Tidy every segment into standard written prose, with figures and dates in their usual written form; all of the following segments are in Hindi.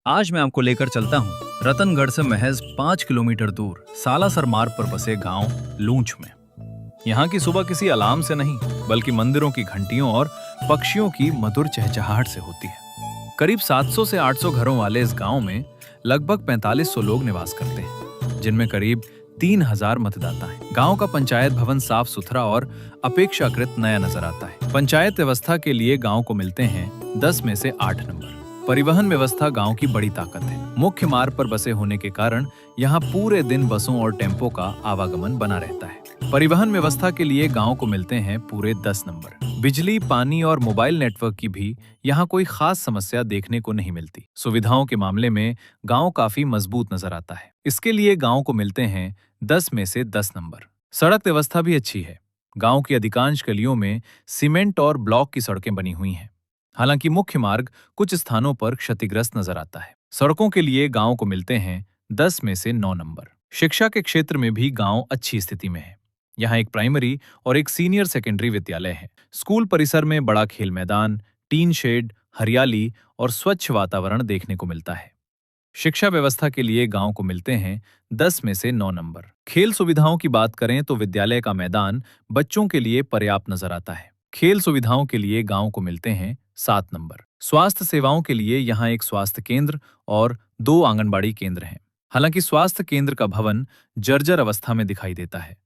आज मैं आपको लेकर चलता हूँ रतनगढ़ से महज 5 किलोमीटर दूर सालासर मार्ग पर बसे गांव लूंच में। यहाँ की सुबह किसी अलार्म से नहीं बल्कि मंदिरों की घंटियों और पक्षियों की मधुर चहचहाहट से होती है। करीब 700 से 800 घरों वाले इस गांव में लगभग 4500 लोग निवास करते हैं, जिनमें करीब 3000 मतदाता हैं। गांव का पंचायत भवन साफ सुथरा और अपेक्षाकृत नया नजर आता है। पंचायत व्यवस्था के लिए गांव को मिलते हैं 10 में से 8 नंबर। परिवहन व्यवस्था गांव की बड़ी ताकत है। मुख्य मार्ग पर बसे होने के कारण यहाँ पूरे दिन बसों और टेम्पो का आवागमन बना रहता है। परिवहन व्यवस्था के लिए गांव को मिलते हैं पूरे 10 नंबर। बिजली, पानी और मोबाइल नेटवर्क की भी यहाँ कोई खास समस्या देखने को नहीं मिलती। सुविधाओं के मामले में गांव काफी मजबूत नजर आता है। इसके लिए गांव को मिलते हैं 10 में से 10 नंबर। सड़क व्यवस्था भी अच्छी है। गांव की अधिकांश गलियों में सीमेंट और ब्लॉक की सड़कें बनी हुई हैं। हालांकि मुख्य मार्ग कुछ स्थानों पर क्षतिग्रस्त नजर आता है। सड़कों के लिए गांव को मिलते हैं 10 में से 9 नंबर। शिक्षा के क्षेत्र में भी गांव अच्छी स्थिति में है। यहाँ एक प्राइमरी और एक सीनियर सेकेंडरी विद्यालय है। स्कूल परिसर में बड़ा खेल मैदान, टीन शेड, हरियाली और स्वच्छ वातावरण देखने को मिलता है। शिक्षा व्यवस्था के लिए गांव को मिलते हैं 10 में से 9 नंबर। खेल सुविधाओं की बात करें तो विद्यालय का मैदान बच्चों के लिए पर्याप्त नजर आता है। खेल सुविधाओं के लिए गांव को मिलते हैं 7 नंबर। स्वास्थ्य सेवाओं के लिए यहाँ एक स्वास्थ्य केंद्र और 2 आंगनबाड़ी केंद्र हैं। हालांकि स्वास्थ्य केंद्र का भवन जर्जर अवस्था में दिखाई देता है।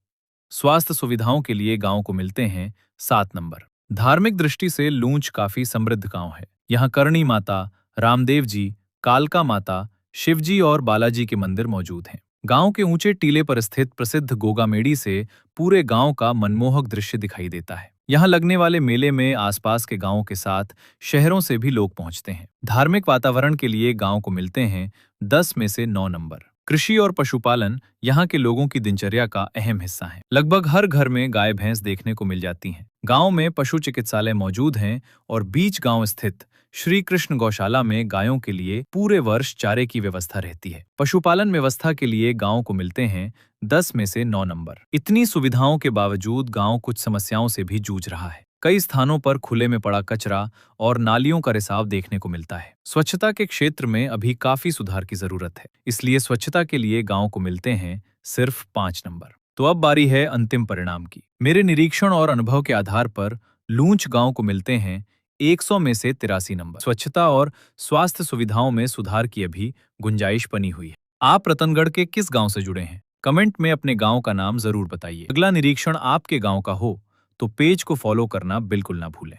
स्वास्थ्य सुविधाओं के लिए गांव को मिलते हैं 7 नंबर। धार्मिक दृष्टि से लूंच काफी समृद्ध गांव है। यहाँ करणी माता, रामदेव जी, कालका माता, शिवजी और बालाजी के मंदिर मौजूद हैं। गांव के ऊंचे टीले पर स्थित प्रसिद्ध गोगामेड़ी से पूरे गांव का मनमोहक दृश्य दिखाई देता है। यहाँ लगने वाले मेले में आसपास के गांवों के साथ शहरों से भी लोग पहुंचते हैं। धार्मिक वातावरण के लिए गांव को मिलते हैं 10 में से 9 नंबर। कृषि और पशुपालन यहाँ के लोगों की दिनचर्या का अहम हिस्सा है। लगभग हर घर में गाय भैंस देखने को मिल जाती हैं। गांव में पशु चिकित्सालय मौजूद हैं और बीच गांव स्थित श्री कृष्ण गौशाला में गायों के लिए पूरे वर्ष चारे की व्यवस्था रहती है। पशुपालन व्यवस्था के लिए गांव को मिलते हैं 10 में से 9 नंबर। इतनी सुविधाओं के बावजूद गांव कुछ समस्याओं से भी जूझ रहा है। कई स्थानों पर खुले में पड़ा कचरा और नालियों का रिसाव देखने को मिलता है। स्वच्छता के क्षेत्र में अभी काफी सुधार की जरूरत है। इसलिए स्वच्छता के लिए गांव को मिलते हैं सिर्फ 5 नंबर। तो अब बारी है अंतिम परिणाम की। मेरे निरीक्षण और अनुभव के आधार पर लूंच गांव को मिलते हैं 100 में से 83 नंबर। स्वच्छता और स्वास्थ्य सुविधाओं में सुधार की अभी गुंजाइश बनी हुई है। आप रतनगढ़ के किस गांव से जुड़े हैं? कमेंट में अपने गांव का नाम जरूर बताइए। अगला निरीक्षण आपके गांव का हो तो पेज को फॉलो करना बिल्कुल ना भूलें।